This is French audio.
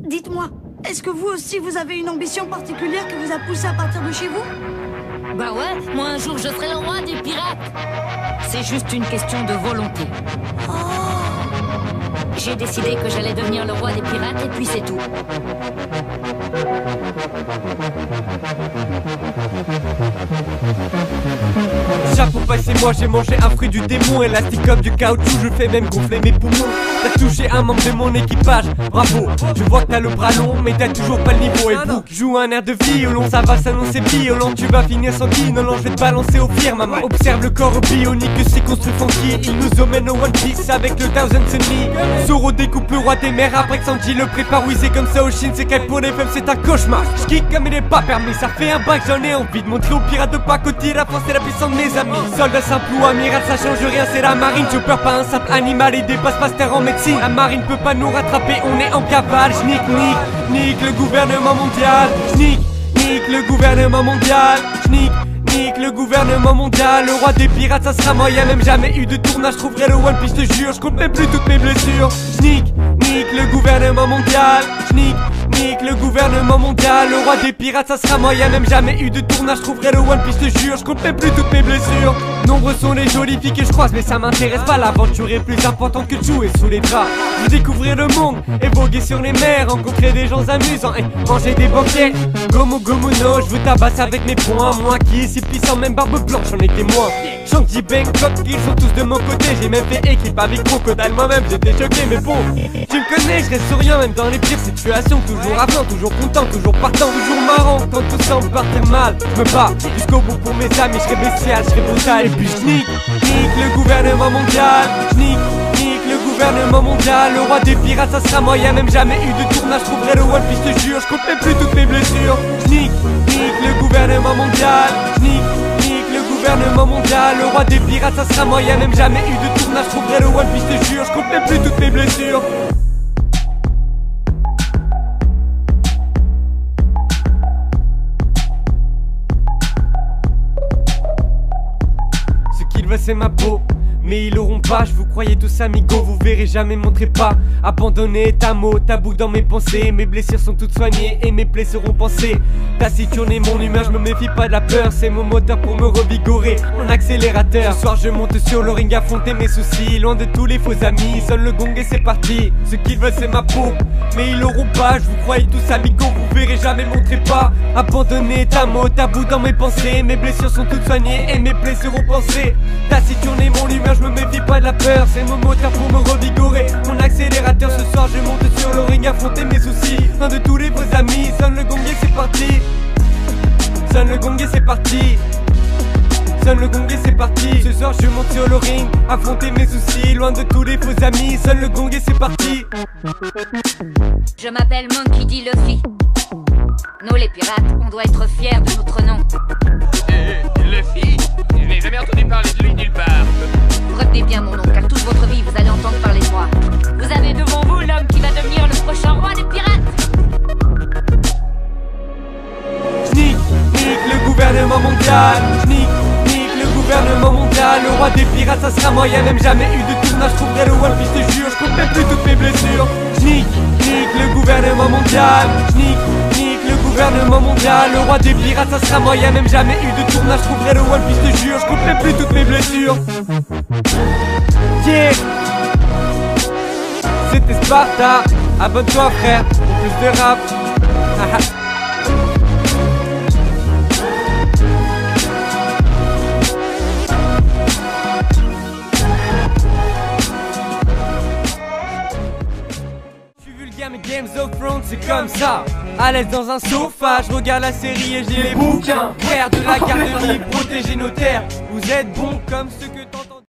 Dites-moi, est-ce que vous aussi vous avez une ambition particulière qui vous a poussé à partir de chez vous? Bah ouais, moi un jour je serai le roi des pirates. C'est juste une question de volonté. Oh. J'ai décidé que j'allais devenir le roi des pirates et puis c'est tout. Chapeau passé, moi j'ai mangé un fruit du démon. Élastique comme du caoutchouc, je fais même gonfler mes poumons. T'as touché un membre de mon équipage, bravo. Je vois que t'as le bras long, mais t'as toujours pas le niveau. Et Book joue un air de violon, ça va s'annoncer violent. Tu vas finir sans guinolon, je vais te balancer au firmament. Observe le corps bionique, c'est construit funky. Il nous emmène au One Piece avec le Thousand Sunny. Zoro découpe le roi des mers, après que Sanji le prépare. Oui c'est comme ça au Chine, c'est qu'elle pour les femmes c'est un cauchemar. J'kick comme il est pas permis, ça fait un bac, j'en ai envie de montrer aux pirates de pas côté la France et la puissance de mes amis. Soldat simple ou amiral, ça change rien, c'est la marine. Chopper pas un simple animal et dépasse master en médecine. La marine peut pas nous rattraper, on est en cavale. J'nique, nique le gouvernement mondial. J'nique le gouvernement mondial. J'nique le gouvernement mondial. Le roi des pirates, ça sera moi, y'a même jamais eu de tournage. Je trouverai le One Piece, je te jure, je compte même plus toutes mes blessures. J'nique le gouvernement mondial. Nique le gouvernement mondial. Le roi des pirates, ça sera moi, y'a même jamais eu de tournage. Je trouverai le One Piece, te jure, je compte même plus toutes mes blessures. Nombreux sont les jolies filles que je croise, mais ça m'intéresse pas. L'aventure est plus importante que de jouer sous les draps. Je veux découvrir le monde et voguer sur les mers, rencontrer des gens amusants et manger des banquets. Gomu gomu no, je veux tabasser avec mes poings. Moi qui est si puissant, même barbe blanche, j'en ai témoin. Shang-Chi, Bangkok, ils sont tous de mon côté. J'ai même fait équipe avec Crocodile, moi-même j'étais choqué. Mais bon, tu me connais, je reste souriant même dans les pires situations. Toujours avenant, toujours content, toujours partant, toujours marrant. Quand tout semble partir mal, je me bats jusqu'au bout pour mes amis. Je serai bestial, je serai brutal. Et puis je nique le gouvernement mondial. J'nique le gouvernement mondial. Le roi des pirates, ça sera moi, y'a même jamais eu de tournage. Je trouverai le One Piece, te jure, je compte même plus toutes mes blessures. J'nique le gouvernement mondial. J'nique le gouvernement mondial. Le roi des pirates, ça sera moi, y'a même jamais eu de tournage. Je trouverai le One Piece, te jure, je compte même plus toutes mes blessures. C'est ma peau, mais ils l'auront pas, je vous croyais tous amigos, vous verrez jamais mon trépas. Abandonné est un mot, tabou dans mes pensées. Mes blessures sont toutes soignées et mes plaies seront pansées. Taciturné mon humeur, je me méfie pas de la peur. C'est mon moteur pour me revigorer, mon accélérateur. Ce soir je monte sur le ring, affronter mes soucis. Loin de tous les faux amis, sonne le gong et c'est parti. Ce qu'ils veulent c'est ma peau, mais ils l'auront pas. Je vous croyais tous amigos, vous verrez jamais mon trépas. Abandonné est un mot, tabou dans mes pensées. Mes blessures sont toutes soignées et mes plaies seront pansées. Taciturné mon humeur, je me méfie pas de la peur. C'est mon moteur pour me revigorer, mon accélérateur. Ce soir je monte sur le ring, affronter mes soucis. Loin de tous les vos amis, sonne le gong et c'est parti. Sonne le gong et c'est parti. Sonne le gong et c'est parti. Ce soir je monte sur le ring, affronter mes soucis. Loin de tous les faux amis, sonne le gong et c'est parti. Je m'appelle Monkey D. Luffy. Nous les pirates, on doit être fiers de notre nom. Luffy? Je n'ai jamais entendu parler de lui nulle part. Retenez bien mon nom, car toute votre vie vous allez entendre parler de moi. Vous avez devant vous l'homme qui va devenir le prochain roi des pirates. J'nique le gouvernement mondial. J'nique le gouvernement mondial. Le roi des pirates, ça sera moi, y'a même jamais eu de tournage. Je trouverai le One Piece, te jure, je compte même plus toutes mes blessures. J'nique le gouvernement mondial. J'nique le gouvernement mondial. Le roi des pirates, ça sera moi, y'a même jamais eu de tournage. Je trouverai le One Piece, te jure, je compte même plus toutes mes blessures. Yeah. C'était Sparta, abonne-toi frère pour plus de rap. Mais Games of Thrones c'est comme ça. À l'aise dans un sofa, je regarde la série et j'ai les bouquins. Frères de la garderie, protéger nos terres. Vous êtes bons comme ceux que t'entends.